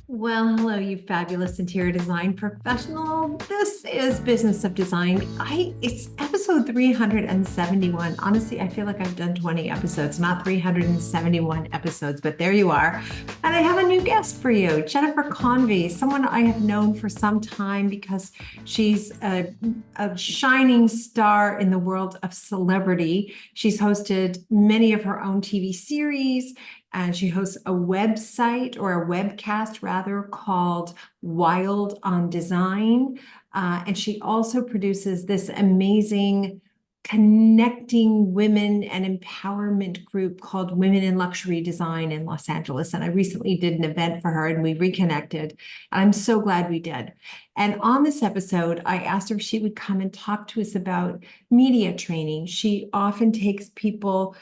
Well, hello, you fabulous interior design professional. This is Business of Design. It's episode 371. Honestly, I feel like I've done 20 episodes, not 371 episodes, but there you are. And I have a new guest for you, Jennifer Convy, someone I have known for some time because she's a shining star in the world of celebrity. She's hosted many of her own TV series, and she hosts a website or a webcast rather called Wild on Design. And she also produces this amazing connecting women and empowerment group called Women in Luxury Design in Los Angeles. And I recently did an event for her and we reconnected. And I'm so glad we did. And on this episode, I asked her if she would come and talk to us about media training. She often takes people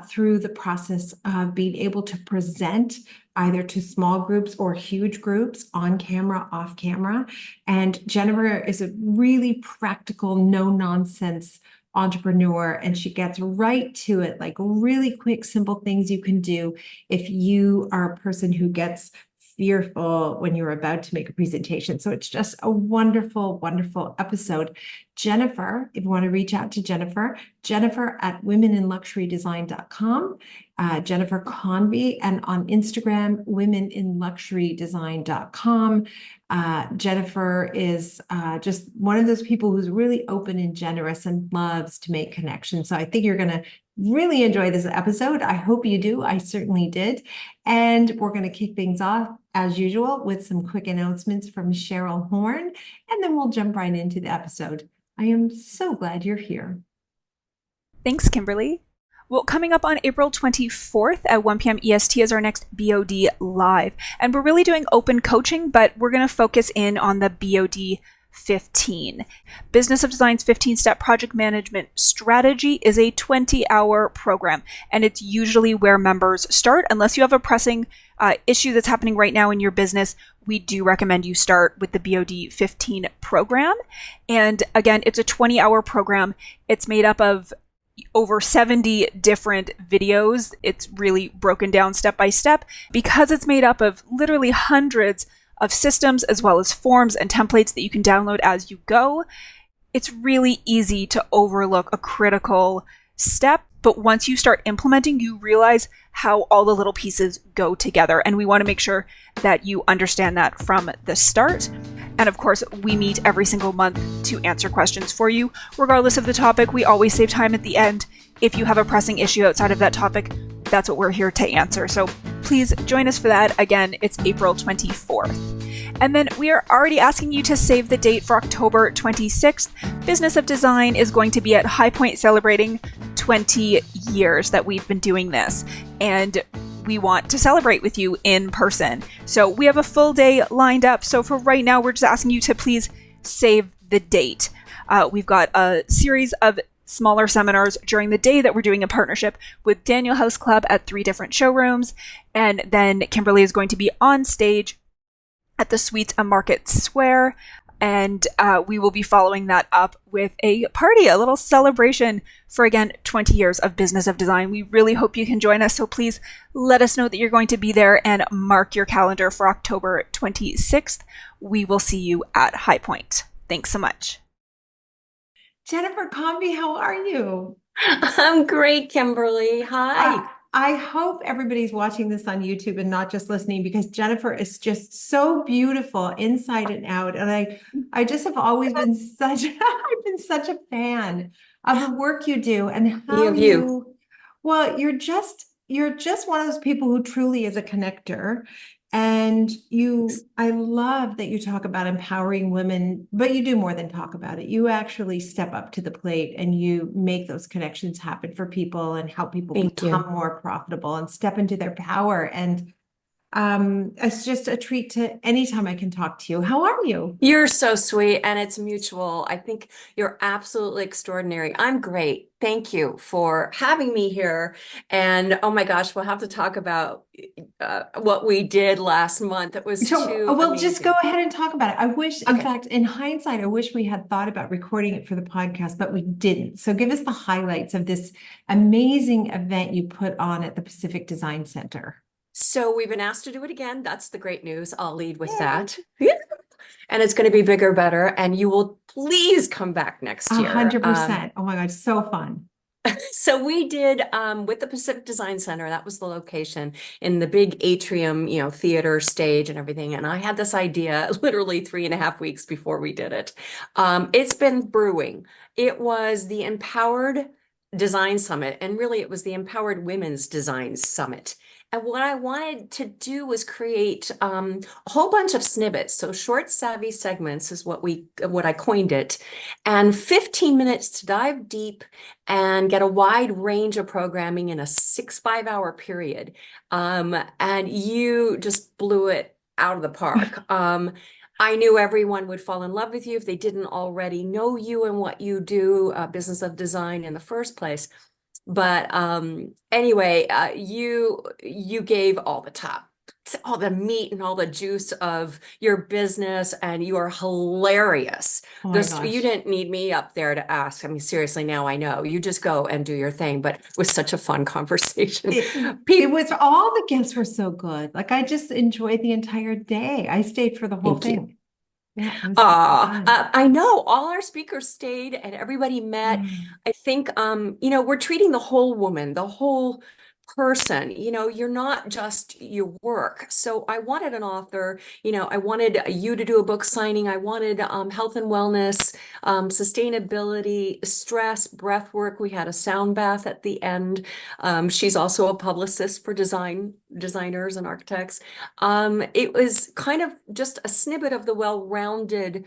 through the process of being able to present either to small groups or huge groups, on camera, off camera. And Jennifer is a really practical, no nonsense entrepreneur, and she gets right to it, like really quick, simple things you can do if you are a person who gets fearful when you're about to make a presentation. So it's just a wonderful, wonderful episode. Jennifer, if you want to reach out to Jennifer at womeninluxurydesign.com, Jennifer Convy, and on Instagram, womeninluxurydesign.com. Jennifer is just one of those people who's really open and generous and loves to make connections. So I think you're going to really enjoy this episode. I hope you do. I certainly did. And we're going to kick things off, as usual, with some quick announcements from Cheryl Horn, and then we'll jump right into the episode. I am so glad you're here. Thanks, Kimberly. Well, coming up on April 24th at 1 p.m. EST is our next BOD Live. And we're really doing open coaching, but we're going to focus in on the BOD 15. Business of Design's 15-step project management strategy is a 20-hour program, and it's usually where members start. Unless you have a pressing issue that's happening right now in your business, we do recommend you start with the BOD 15 program. And again, it's a 20-hour program. It's made up of over 70 different videos. It's really broken down step by step because it's made up of literally hundreds of systems as well as forms and templates that you can download as you go. It's really easy to overlook a critical step, but once you start implementing, you realize how all the little pieces go together. And we want to make sure that you understand that from the start. And of course, we meet every single month to answer questions for you. Regardless of the topic, we always save time at the end. If you have a pressing issue outside of that topic, that's what we're here to answer. So please join us for that. Again, it's April 24th. And then we are already asking you to save the date for October 26th. Business of Design is going to be at High Point celebrating 20 years that we've been doing this. And we want to celebrate with you in person. So we have a full day lined up. So for right now, we're just asking you to please save the date. We've got a series of smaller seminars during the day that we're doing in partnership with Daniel House Club at 3 different showrooms. And then Kimberly is going to be on stage at the Suites at Market Square. And we will be following that up with a party, a little celebration for, again, 20 years of Business of Design. We really hope you can join us. So please let us know that you're going to be there and mark your calendar for October 26th. We will see you at High Point. Thanks so much. Jennifer Convy, how are you? I'm great, Kimberly. Hi. I hope everybody's watching this on YouTube and not just listening, because Jennifer is just so beautiful inside and out. And I just have always been I've been such a fan of the work you do and how well, you're just one of those people who truly is a connector. And I love that you talk about empowering women, but you do more than talk about it. You actually step up to the plate and you make those connections happen for people and help people become more profitable and step into their power. And it's just a treat to anytime I can talk to you. How are you? You're so sweet, and it's mutual. I think you're absolutely extraordinary. I'm great. Thank you for having me here. And oh my gosh, we'll have to talk about what we did last month. It was well, just go ahead and talk about it. I wish, in fact, in hindsight, I wish we had thought about recording it for the podcast, but we didn't. So give us the highlights of this amazing event you put on at the Pacific Design Center. So we've been asked to do it again. That's the great news. I'll lead with Yay. that. And it's going to be bigger, better, and you will please come back next year. 100%. Oh my God, so fun. So we did with the Pacific Design Center, that was the location in the big atrium, theater stage and everything. And I had this idea literally 3.5 weeks before we did it. It's been brewing. It was the Empowered Design Summit, and really it was the Empowered Women's Design Summit. And what I wanted to do was create a whole bunch of snippets. So short, savvy segments is what I coined it, and 15 minutes to dive deep and get a wide range of programming in a 5-hour period. And you just blew it out of the park. I knew everyone would fall in love with you if they didn't already know you and what you do, business of design in the first place. But anyway, you gave all the meat and all the juice of your business, and you are hilarious. Oh my You gosh. didn't need me up there to ask. I mean, seriously, now I know. You just go and do your thing. But it was such a fun conversation. It was all the guests were so good. Like I just enjoyed the entire day. I stayed for the whole Thank you. thing. Yeah, it was fun. I know all our speakers stayed and everybody met. Mm. I think, we're treating the whole woman, the whole person. You're not just your work. So I wanted an author, I wanted you to do a book signing. I wanted health and wellness, sustainability, stress, breath work. We had a sound bath at the end. She's also a publicist for designers and architects. It was kind of just a snippet of the well-rounded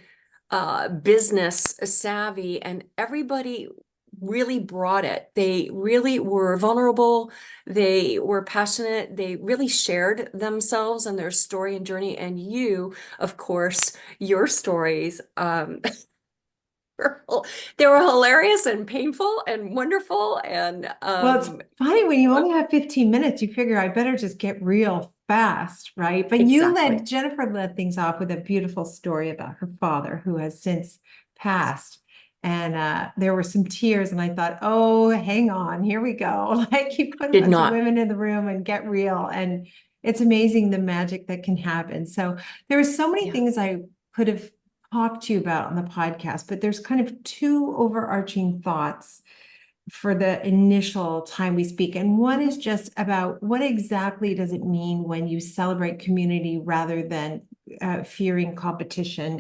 business savvy, and everybody really brought it. They really were vulnerable. They were passionate. They really shared themselves and their story and journey. And you, of course, your stories, they were hilarious and painful and wonderful. And Well, it's funny when you only have 15 minutes, you figure I better just get real fast, right? But exactly. Jennifer led things off with a beautiful story about her father who has since passed. And there were some tears, and I thought, oh, hang on, here we go. Like you put a Did bunch of not. women in the room and get real. And it's amazing the magic that can happen. So there were so many Yeah. things I could have talked to you about on the podcast, but there's kind of two overarching thoughts for the initial time we speak. And one is just about what exactly does it mean when you celebrate community rather than fearing competition,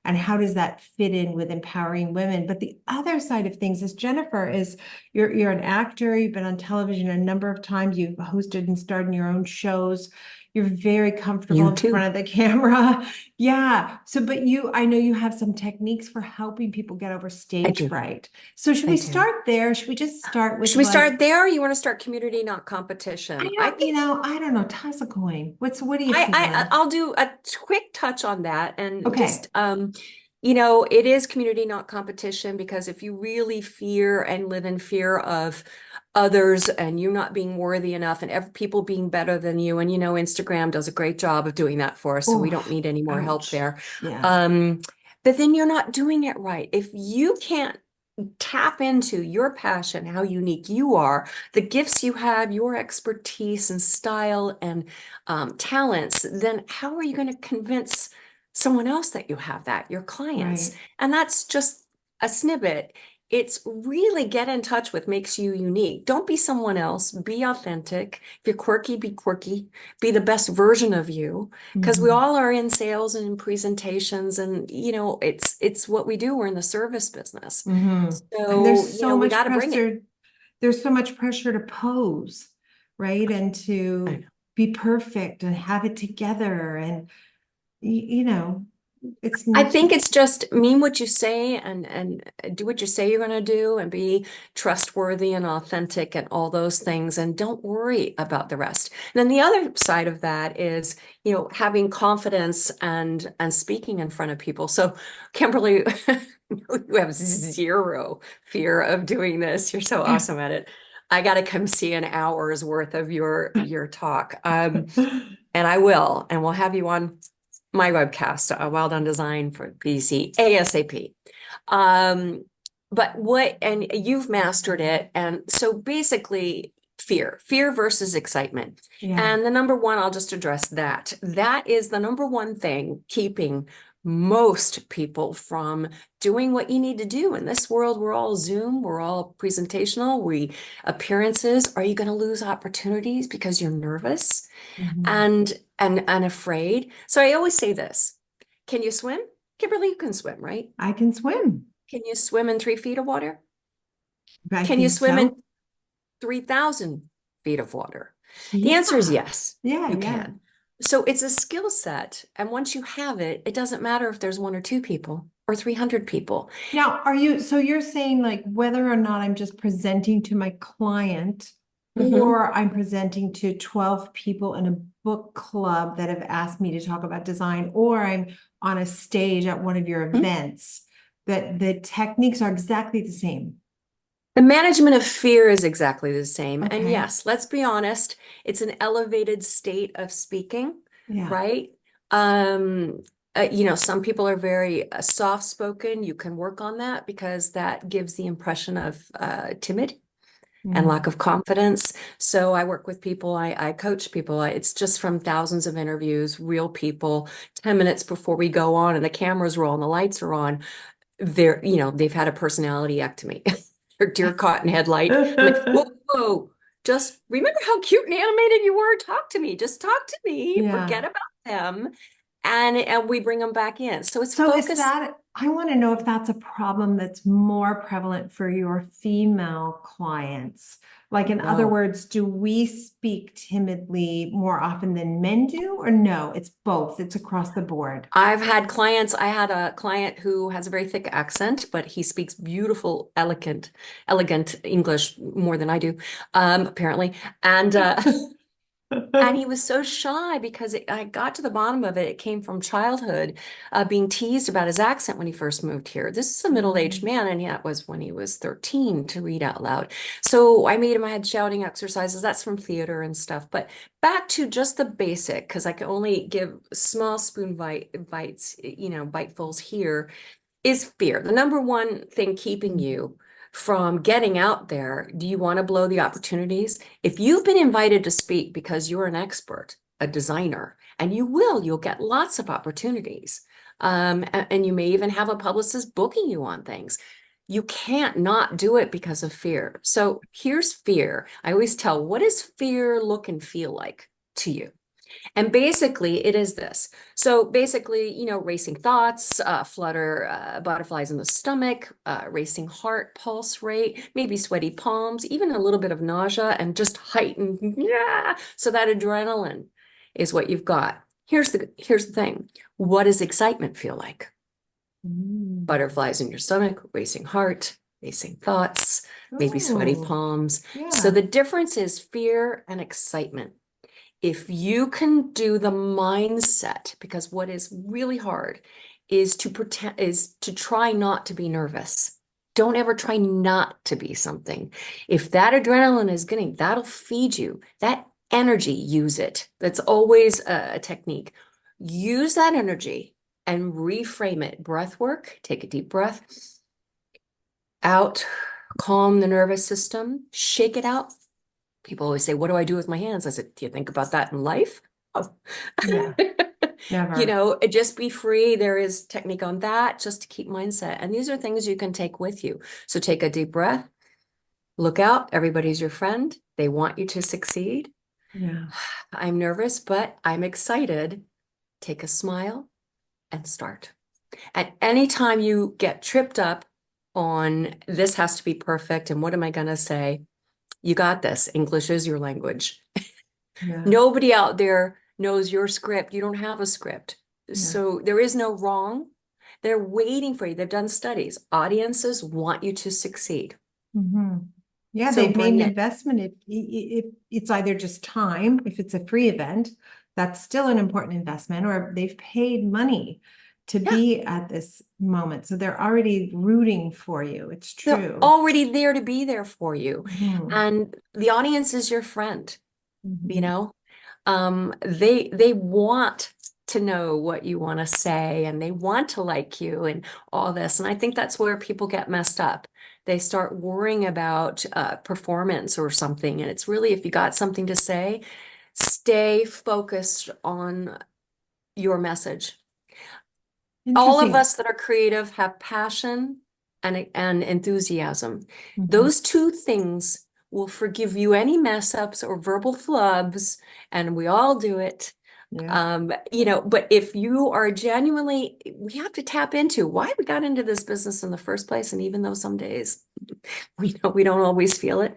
and how does that fit in with empowering women? But the other side of things is Jennifer is you're an actor, you've been on television a number of times, you've hosted and starred in your own shows. You're very comfortable You in too. front of the camera. Yeah. So, but I know you have some techniques for helping people get over I stage do. fright. So should I we do. start there? Should we just start with Should we like, start there, or you want to start community, not competition? I think I don't know, toss a coin. What are you I feeling? I'll do a quick touch on that, and Okay. just it is community, not competition, because if you really fear and live in fear of others and you not being worthy enough and people being better than you, and Instagram does a great job of doing that for us, so we don't Oh, need any more help ouch. there. Yeah. Um, but then you're not doing it right. If you can't tap into your passion, how unique you are, the gifts you have, your expertise and style and talents, then how are you going to convince someone else that you have that, your clients? Right. And that's just a snippet. It's really get in touch with makes you unique. Don't be someone else. Be authentic. If you're quirky, be quirky. Be the best version of you. Because we Mhm. all are in sales and in presentations, and it's what we do. We're in the service business. Mhm. And So, we got to bring it. There's so much pressure to pose, right? And I to know. be perfect and have it together. And, it's, I think it's just mean what you say, and do what you say you're going to do, and be trustworthy and authentic and all those things, and don't worry about the rest. And then the other side of that is, having confidence and speaking in front of people. So, Kimberly, you have zero fear of doing this. You're so awesome at it. I got to come see an hour's worth of your talk. And I will, and we'll have you on my webcast, Well Done Design for BC ASAP. But and you've mastered it. And so basically, fear versus excitement. Yeah. And the number one, I'll just address that. That is the number one thing keeping most people from doing what you need to do. In this world, we're all Zoom, we're all presentational, appearances. Are you going to lose opportunities because you're nervous and afraid? So I always say this. Can you swim? Kimberly, you can swim, right? I can swim. Can you swim in 3 feet of water? I Can you think swim so. in 3,000 feet of water? The answer is yes, Yeah, you yeah. can. So it's a skill set. And once you have it, it doesn't matter if there's 1 or 2 people or 300 people. Now, so you're saying like whether or not I'm just presenting to my client or I'm presenting to 12 people in a book club that have asked me to talk about design, or I'm on a stage at one of your events, that the techniques are exactly the same. The management of fear is exactly the same. And Okay. yes, let's be honest, it's an elevated state of speaking, Yeah. right? Some people are very soft-spoken. You can work on that because that gives the impression of timid and lack of confidence. So I work with people, I coach people. It's just from thousands of interviews, real people, 10 minutes before we go on and the cameras roll and the lights are on. They've had a personality-ectomy. They're deer caught in headlight. I'm like, whoa, just remember how cute and animated you were. Talk to me. Just talk to me. Yeah. Forget about them. And we bring them back in. So it's So focused. I want to know if that's a problem that's more prevalent for your female clients. Like, in other words, do we speak timidly more often than men do, or no? It's both. It's across the board. I had a client who has a very thick accent, but he speaks beautiful, elegant English more than I do, apparently. And and he was so shy because I got to the bottom of it. It came from childhood, being teased about his accent when he first moved here. This is a middle-aged man, and that was when he was 13 to read out loud. So I had shouting exercises. That's from theater and stuff. But back to just the basic, because I can only give small spoon bites, bitefuls here, is fear. The number one thing keeping you from getting out there. Do you want to blow the opportunities? If you've been invited to speak because you're an expert, a designer, and you'll get lots of opportunities. And you may even have a publicist booking you on things. You can't not do it because of fear. So here's fear. I always tell, what does fear look and feel like to you? And basically, it is this. So basically, racing thoughts, flutter, butterflies in the stomach, racing heart, pulse rate, maybe sweaty palms, even a little bit of nausea and just heightened, yeah. So that adrenaline is what you've got. Here's the thing. What does excitement feel like? Butterflies in your stomach, racing heart, racing thoughts, maybe sweaty palms. So the difference is fear and excitement. If you can do the mindset, because what is really hard is to try not to be nervous. Don't ever try not to be something. If that adrenaline is getting, that'll feed you. That energy, use it. That's always a technique. Use that energy and reframe it. Breath work, take a deep breath out, calm the nervous system, shake it out. People always say, what do I do with my hands? I said, do you think about that in life? Oh. Yeah, never. Just be free. There is technique on that just to keep mindset. And these are things you can take with you. So take a deep breath, look out. Everybody's your friend. They want you to succeed. Yeah. I'm nervous, but I'm excited. Take a smile and start. At any time you get tripped up on this has to be perfect and what am I going to say? You got this. English is your language. Yeah. Nobody out there knows your script. You don't have a script. So there is no wrong. They're waiting for you. They've done studies. Audiences want you to succeed. Yeah, So they've made bring an it. investment. If it's either just time, if it's a free event, that's still an important investment, or they've paid money to be at this moment. So they're already rooting for you. It's They're true. already there to be there for you. And the audience is your friend, They want to know what you want to say and they want to like you and all this. And I think that's where people get messed up. They start worrying about performance or something. And it's really, if you got something to say, stay focused on your message. All of Interesting. us that are creative have passion and enthusiasm. Mhm. Those two things will forgive you any mess ups or verbal flubs, and we all do it. Yeah. But if you are genuinely, we have to tap into why we got into this business in the first place. And even though some days we know we don't always feel it,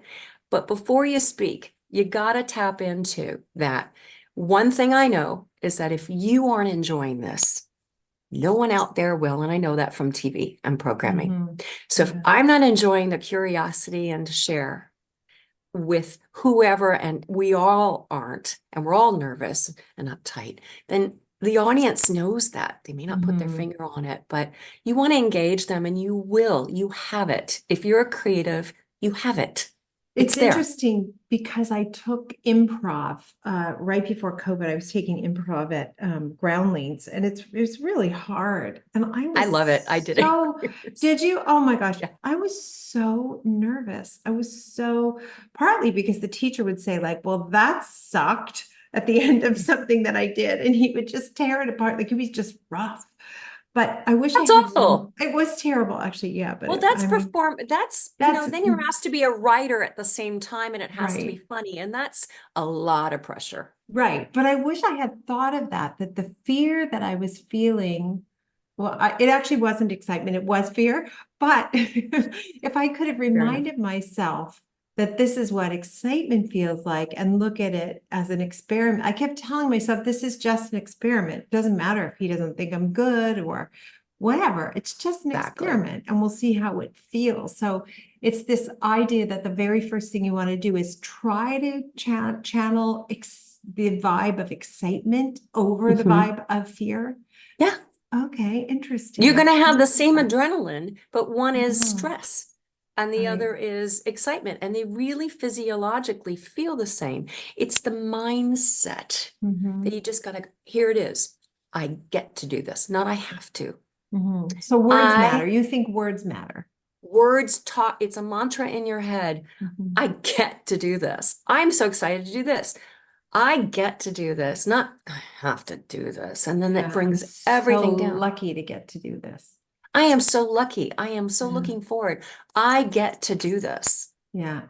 but before you speak, you got to tap into that. One thing I know is that if you aren't enjoying this, no one out there will. And I know that from TV and programming. Mhm. So if Yeah. I'm not enjoying the curiosity and to share with whoever, and we all aren't, and we're all nervous and uptight, then the audience knows that. They may not put their Mhm. finger on it, but you want to engage them and you will. You have it. If you're a creative, you have it. It's It's there. interesting because I took improv right before COVID. I was taking improv at Groundlings, and it's really hard. And I I love it. I was did it. so, did you? Oh my gosh, Yeah. I was so nervous. I was so, partly because the teacher would say, like, well, that sucked at the end of something that I did, and he would just tear it apart. Like, he was just rough. But I wish I That's had, awful. it was terrible, actually. Yeah, but Well, it, that's I mean, that's then you're asked to be a writer at the same time and it has to be right. funny. And that's a lot of pressure. Right. But I wish I had thought of that, that the fear that I was feeling, well, it actually wasn't excitement, it was fear. But if I could have Fair enough. reminded myself that this is what excitement feels like and look at it as an experiment, I kept telling myself, this is just an experiment. It doesn't matter if he doesn't think I'm good or whatever. It's just an Exactly. experiment and we'll see how it feels. So it's this idea that the very first thing you want to do is try to channel the vibe of excitement over the Mhm. vibe of fear. Yeah. Okay, You're going interesting. to have the same Mhm. adrenaline, but one is stress and the Right. other is excitement. And they really physiologically feel the same. It's the mindset that Mhm. you just got to, here it is. I get to do this, not I have to. Mhm. So words matter. I You think words matter. Words talk, it's a mantra in your head. Mhm. I get to do this. I'm so excited to do this. I get to do this, not I have to do this. And then that Yeah, I'm brings so everything down. lucky to get to do this. I am so lucky. I am so Yeah. looking forward. I get to do this, Yeah.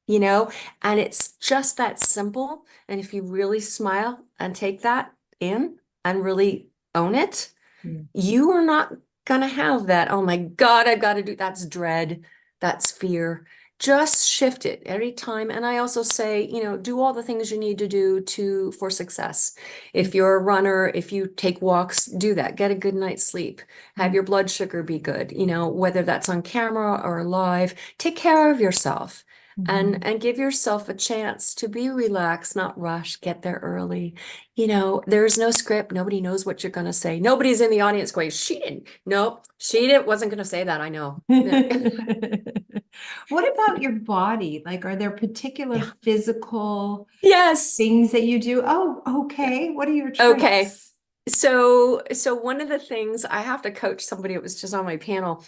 you know, and it's just that simple. And if you really smile and take that in and really own it, Mm. you are not gonna have that, oh my God, I've got to do that's dread, that's fear. Just shift it every time. And I also say, do all the things you need to do for success. If you're a runner, if you take walks, do that. Get a good night's sleep. Have Mm. your blood sugar be good, whether that's on camera or live. Take care of yourself. Mhm. And give yourself a chance to be relaxed, not rush, get there early. There's no script. Nobody knows what you're going to say. Nobody's in the audience going, she didn't. No, she didn't, wasn't going to say that. I know. Yeah. What about your body? Like, are there particular Yeah. physical Yes. things that you do? Oh, Yeah. okay. What are your Okay. tricks? So one of the things I have to coach somebody, it was just on my panel.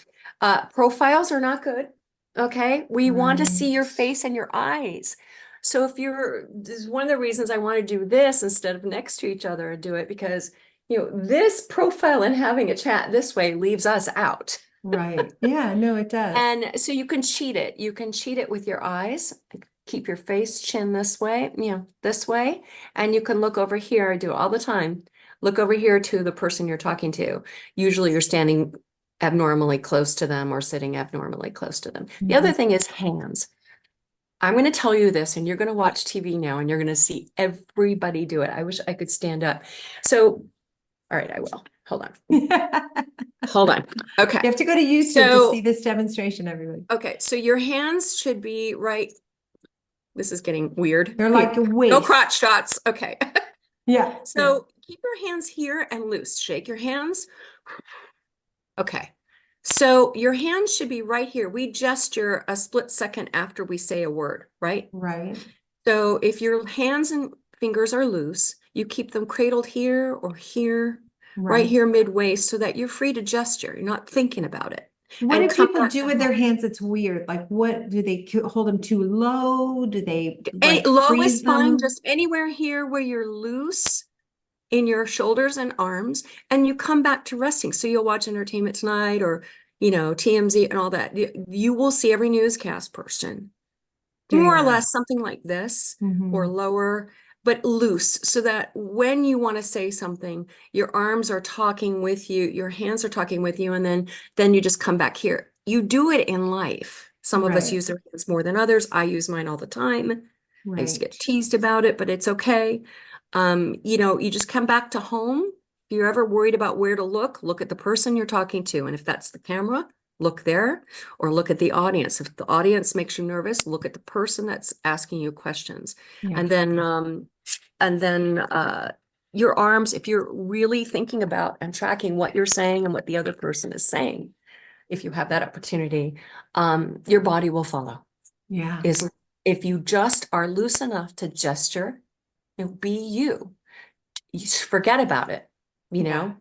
Profiles are not good. Okay. We want to Right. see your face and your eyes. So this is one of the reasons I want to do this instead of next to each other and do it because, this profile and having a chat this way leaves us out. Right. Yeah, no, it does. And so you can cheat it. You can cheat it with your eyes. Keep your face, chin this way, this way. And you can look over here. I do it all the time. Look over here to the person you're talking to. Usually you're standing abnormally close to them or sitting abnormally close to them. The Mhm. other thing is hands. I'm going to tell you this, and you're going to watch TV now, and you're going to see everybody do it. I wish I could stand up. So, all right, I will. Hold on. You Hold on. Okay. have to go to YouTube to see So, this demonstration, everybody. okay, so your hands should be right. This is getting weird. They're like a No waist. crotch shots. Okay. Yeah. Yeah. So keep your hands here and loose. Shake your hands. Okay. So your hands should be right here. We gesture a split second after we say a word, right? Right. So if your hands and fingers are loose, you keep them cradled here or here, right Right. here midway, so that you're free to gesture. You're not thinking about it. What And do come people back do to with their home. hands? It's weird. Like, what do they hold them too low? Do they like Low is freeze fine, them? just anywhere here where you're loose in your shoulders and arms, and you come back to resting. So you'll watch Entertainment Tonight or, TMZ and all that. You will see every newscast person Doing more or that. less something like this or Hmm. lower, but loose, so that when you want to say something, your arms are talking with you, your hands are talking with you, and then you just come back here. You do it in life. Some of us Right. use their hands more than others. I use mine all the time. I used to get Right. teased about it, but it's okay. You just come back to home. If you're ever worried about where to look at the person you're talking to. And if that's the camera, look there, or look at the audience. If the audience makes you nervous, look at the person that's asking you questions. Yeah. And then your arms, if you're really thinking about and tracking what you're saying and what the other person is saying, if you have that opportunity, your body will follow. Yeah. Is if you just are loose enough to gesture, be you. You forget about it, you Yeah. know.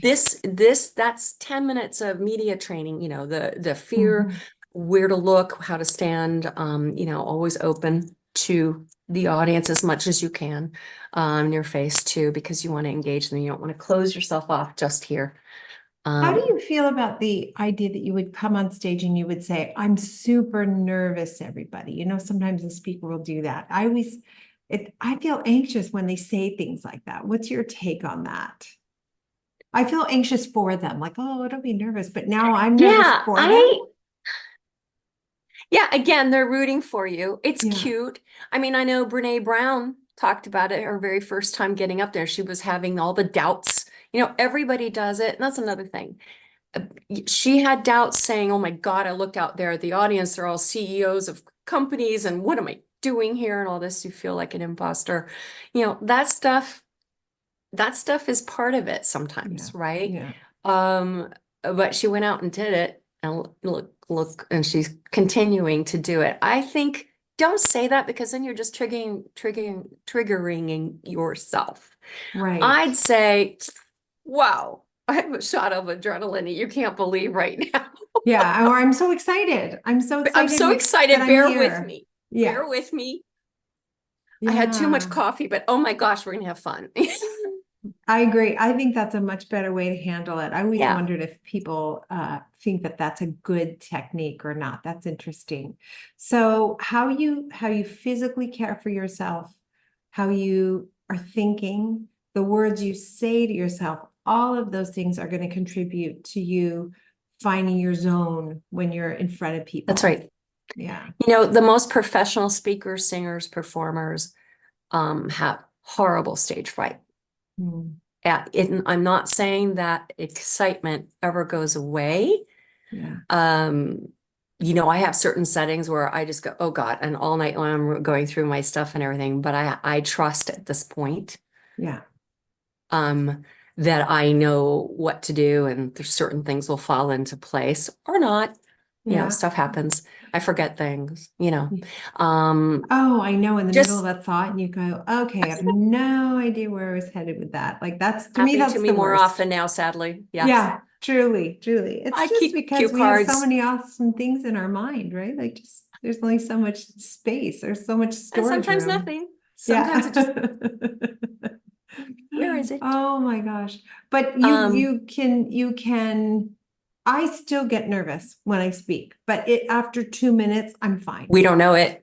That's 10 minutes of media training, the fear, Mhm. where to look, how to stand, always open to the audience as much as you can, your face too, because you want to engage them. You don't want to close yourself off just here. How do Um, you feel about the idea that you would come on stage and you would say, I'm super nervous, everybody? Sometimes the speaker will do that. I feel anxious when they say things like that. What's your take on that? I feel anxious for them, like, oh, don't be nervous. But now I'm nervous yeah, for them. yeah, again, they're rooting for you. It's Yeah. cute. I mean, I know Brene Brown talked about it her very first time getting up there. She was having all the doubts. Everybody does it. And that's another thing. She had doubts saying, oh my God, I looked out there at the audience. They're all CEOs of companies. And what am I doing here? And all this. You feel like an imposter. That stuff is part of it Yeah. sometimes, right? Yeah. But she went out and did it, and look, and she's continuing to do it. I think don't say that, because then you're just triggering yourself. Right. I'd say, wow, I have a shot of adrenaline you can't believe right now. Yeah. Or I'm so excited. I'm so I'm excited so that excited. I'm Bear with here. me. Yeah. Bear with me. I had too much Yeah. coffee, but oh my gosh, we're gonna have fun. I agree. I think that's a much better way to handle it. I always Yeah. wondered if people think that that's a good technique or not. That's interesting. So how you physically care for yourself, how you are thinking, the words you say to yourself, all of those things are going to contribute to you finding your zone when you're in front of That's people. right. Yeah. The most professional speakers, singers, performers have horrible stage fright. Mm. I'm not saying that excitement ever goes away. Yeah. I have certain settings where I just go, oh God, and all night long I'm going through my stuff and everything, but I trust at this point Yeah. um, that I know what to do, and there's certain things will fall into place or not. Yeah. Stuff happens. I forget things. Um, Oh, I know, in the middle of just a thought, and you go, okay, I have no idea where I was headed with that. Like to me, happening to that's me the more worst. often now, sadly. Yes. Yeah, truly, truly. It's I just keep cue because we have so cards, many awesome things in our mind, right? Like there's only so much space, there's so much and storage sometimes room. nothing. Sometimes it just, Yeah. where is it? Oh my gosh. But you Um, you can you can I still get nervous when I speak, but after 2 minutes, I'm fine. we don't know it.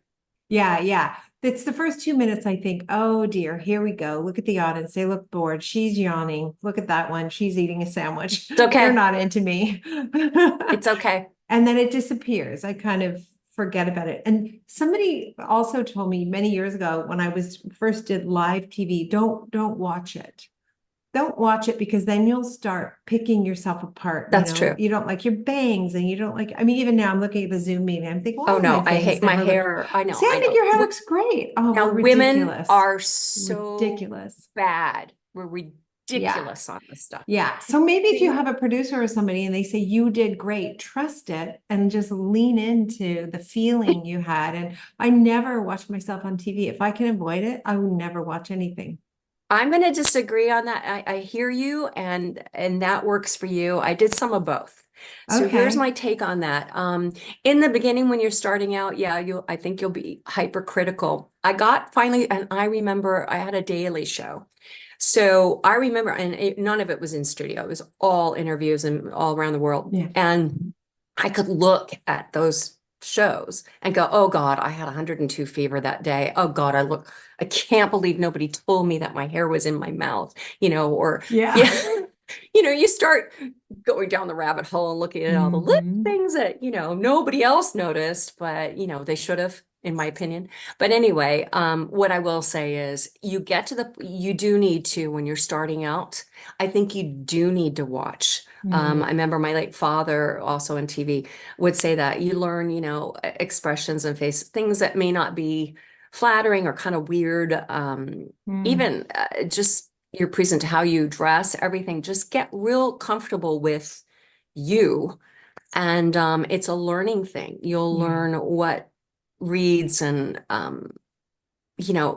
Yeah, yeah. It's the first 2 minutes I think, oh dear, here we go. Look at the audience. They look bored. She's yawning. Look at that one. She's eating a sandwich. It's They're okay. not into me. It's okay. And then it disappears. I kind of forget about it. And somebody also told me many years ago when I was first did live TV, don't watch it. Don't watch it, because then you'll start picking yourself apart. That's true. You don't like your bangs, and you don't like, I mean, even now I'm looking at the Zoom meeting, I'm thinking, why Oh do my no, I bangs hate my never look? hair. I know, See, I I think know. your hair looks great. Oh, Now we're women ridiculous. are so Ridiculous. bad. We're Yeah. ridiculous on this stuff. Yeah. So maybe if you have a producer or somebody and they say you did great, trust it and just lean into the feeling you had. And I never watch myself on TV. If I can avoid it, I will never watch anything. I'm going to disagree on that. I hear you, and that works for you. I did some of both. So here's Okay. my take on that. In the beginning, when you're starting out, yeah, I think you'll be hypercritical. I got finally, and I remember I had a daily show. So I remember, and none of it was in studio. It was all interviews and all around the world. Yeah. And I could look at those shows and go, oh God, I had 102 fever that day. Oh God, I can't believe nobody told me that my hair was in my mouth, or Yeah. yeah, you start going down the rabbit hole and looking at all the little Hmm. things that, nobody else noticed, but, they should have, in my opinion. But anyway, what I will say is you do need to, when you're starting out, I think you do need to watch. I remember my late father, also on TV, would say that you learn, expressions and face things that may not be flattering or kind of weird. Mm. Even just your present, how you dress, everything, just get real comfortable with you. And it's a learning thing. You'll Yeah. learn what reads and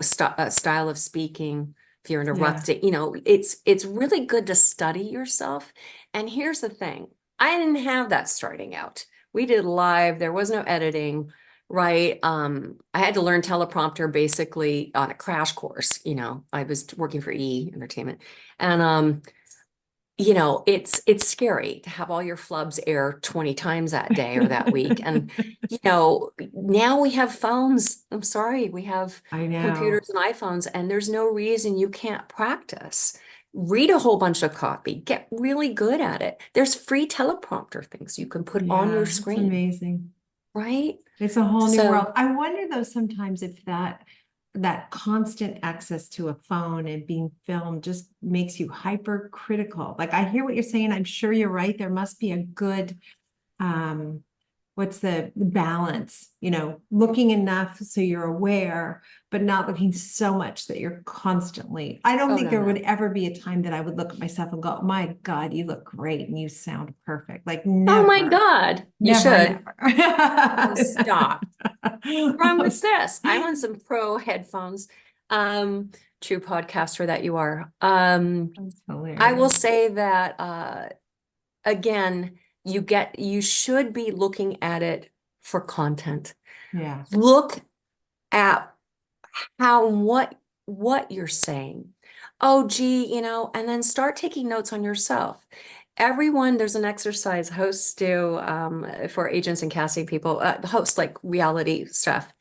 style of speaking. If you're Yeah. interrupting, it's really good to study yourself. And here's the thing, I didn't have that starting out. We did live, there was no editing, right? I had to learn teleprompter basically on a crash course. I was working for Entertainment, and it's scary to have all your flubs air 20 times that day or that week. And, now we have phones. I'm sorry, we have I know. computers and iPhones, and there's no reason you can't practice. Read a whole bunch of copy, get really good at it. There's free teleprompter things you can put on your Yeah, it's screen, amazing. right? It's a whole new world. So, I wonder though sometimes if that constant access to a phone and being filmed just makes you hypercritical. Like I hear what you're saying. I'm sure you're right. There must be a good um what's the balance, looking enough so you're aware, but not looking so much that you're constantly. I don't oh think no, there would no. ever be a time that I would look at myself and go, my God, you look great and you sound perfect. Like Oh my never, God, you never, should. never. Oh, stop. Wrong with this? I want some pro headphones. True podcaster that you are. That's I will hilarious. say that again, you should be looking at it for content. Yeah. Look at what you're saying. Oh, gee, and then start taking notes on yourself. There's an exercise hosts do for agents and casting people, hosts like reality stuff.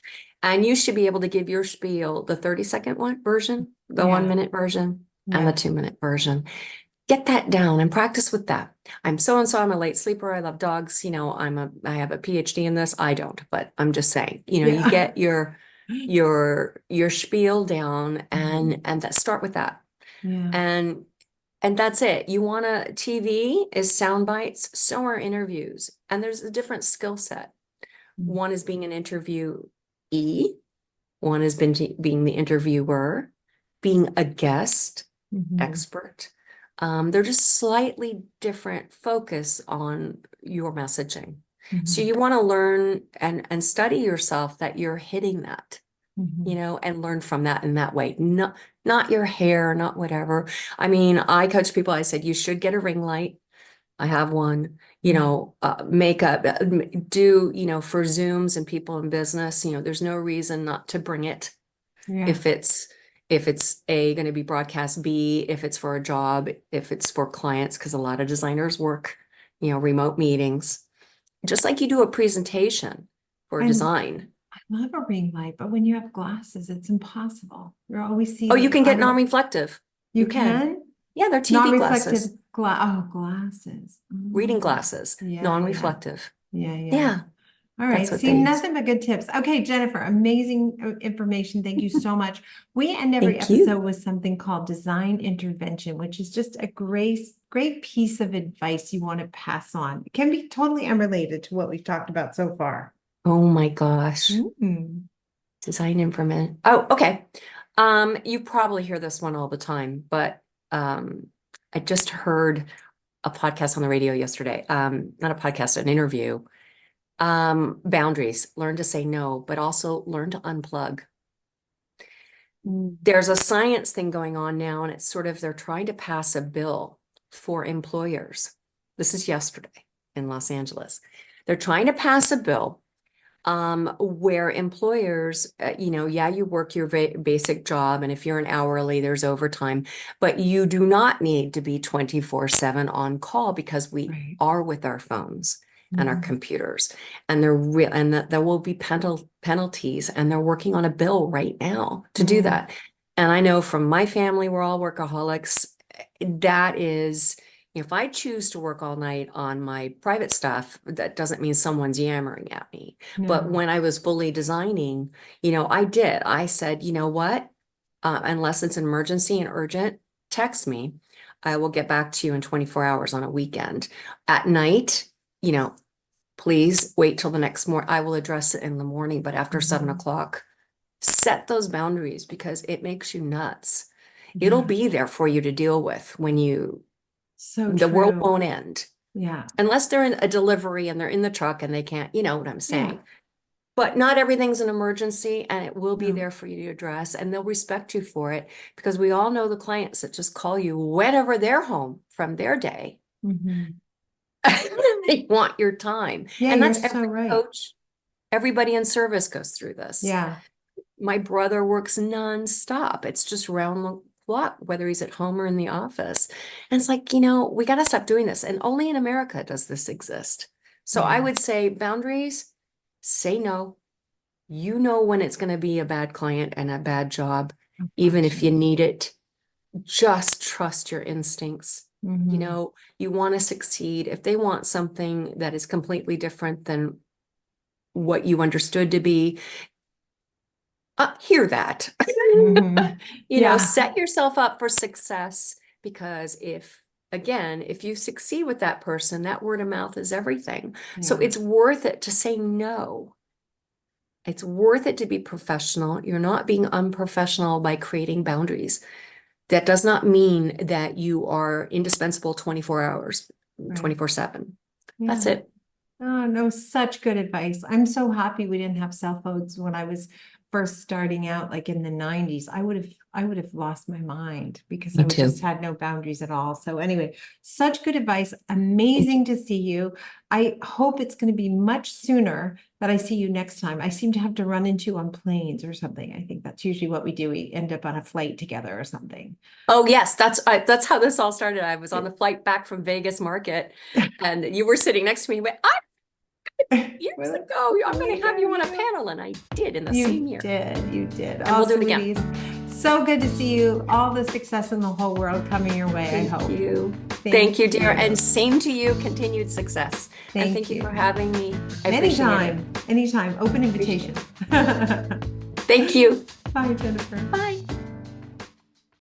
And you should be able to give your spiel, the 30-second version, the one Yeah. minute version, and the Yeah. 2-minute version. Get that down and practice with that. I'm so and so, I'm a late sleeper. I love dogs. I have a PhD in this. I don't, but I'm just saying, you Yeah. get your spiel down Mhm. and start with that. Yeah. And that's it. TV is sound bites, so are interviews. And there's a different skill set. Mm. One is being an interviewee, one is being the interviewer, being a guest, Mhm. expert. They're just slightly different focus on your messaging. So Mhm. you want to learn and study yourself that you're hitting that, Mhm. and learn from that in that way. Not your hair, not whatever. I mean, I coach people. I said, you should get a ring light. I have one, Yeah. makeup, do, for Zooms and people in business, there's no reason not to bring it Yeah. if it's A, going to be broadcast, B, if it's for a job, if it's for clients, because a lot of designers work, remote meetings, just like you do a presentation for And design. I love a ring light, but when you have glasses, it's impossible. You always see Oh, you the can get other. non-reflective. You You can. can Yeah, they're TV non-reflective glasses, glasses. reading Oh, glasses, yeah, yeah, non-reflective. yeah, yeah. Yeah, All that's right. what See, they use. nothing but good tips. Okay, Jennifer, amazing information. Thank you so much. We end every Thank you. episode with something called design intervention, which is just a great piece of advice you want to pass on. It can be totally unrelated to what we've talked about so far. Oh my gosh. Mm. Design improvement. Oh, okay. You probably hear this one all the time, but I just heard a podcast on the radio yesterday. Not a podcast, an interview. Boundaries. Learn to say no, but also learn to unplug. There's a science thing going on now, and it's sort of they're trying to pass a bill for employers. This is yesterday in Los Angeles. They're trying to pass a bill where employers, yeah, you work your basic job, and if you're an hourly, there's overtime, but you do not need to be 24/7 on call, because we Right. are with our phones and our computers, and there will be penalties, and they're working on a bill right now to do that. And I know from my family, we're all workaholics. That is, if I choose to work all night on my private stuff, that doesn't mean someone's yammering at me. But when I was fully designing, I said, you know what? Unless it's an emergency and urgent, text me. I will get back to you in 24 hours on a weekend. At night, please wait till the next morning. I will address it in the morning, but after 7 o'clock, set those boundaries, because it makes you nuts. It'll be there for you to deal with when the world won't end. Yeah. Unless they're in a delivery and they're in the truck and they can't, you know what I'm saying? But not everything's an emergency, and it will be there for you to address, and they'll respect you for it, because we all know the clients that just call you whenever they're home from their day. They want your time. Yeah, and that's you're so every right. coach, everybody in service goes through this. Yeah. My brother works nonstop. It's just round the clock, whether he's at home or in the office. And it's like, we got to stop doing this. And only in America does this exist. So I would say boundaries, say no. You know when it's going to be a bad client and a bad job, even if you need it. Just trust your instincts. You want to succeed. If they want something that is completely different than what you understood to be, hear that. Set yourself up for success, because if you succeed with that person, that word of mouth is everything. So it's worth it to say no. It's worth it to be professional. You're not being unprofessional by creating boundaries. That does not mean that you are indispensable 24 hours, 24/7. That's it. Oh, no, such good advice. I'm so happy we didn't have cell phones when I was first starting out, like in the 90s. I would have lost my mind, because I just had no boundaries at all. So anyway, such good advice. Amazing to see you. I hope it's going to be much sooner that I see you next time. I seem to have to run into you on planes or something. I think that's usually what we do. We end up on a flight together or something. Oh yes, that's how this all started. I was on the flight back from Vegas Market, and you were sitting next to me. Years ago, I'm going to have you on a panel, and I did in the same year. You did. And we'll do it again. So good to see you. All the success in the whole world coming your way, I hope. Thank you. Thank you, dear. And same to you, continued success. And thank you for having me. Anytime. Open invitation. Thank you. Bye, Jennifer. Bye.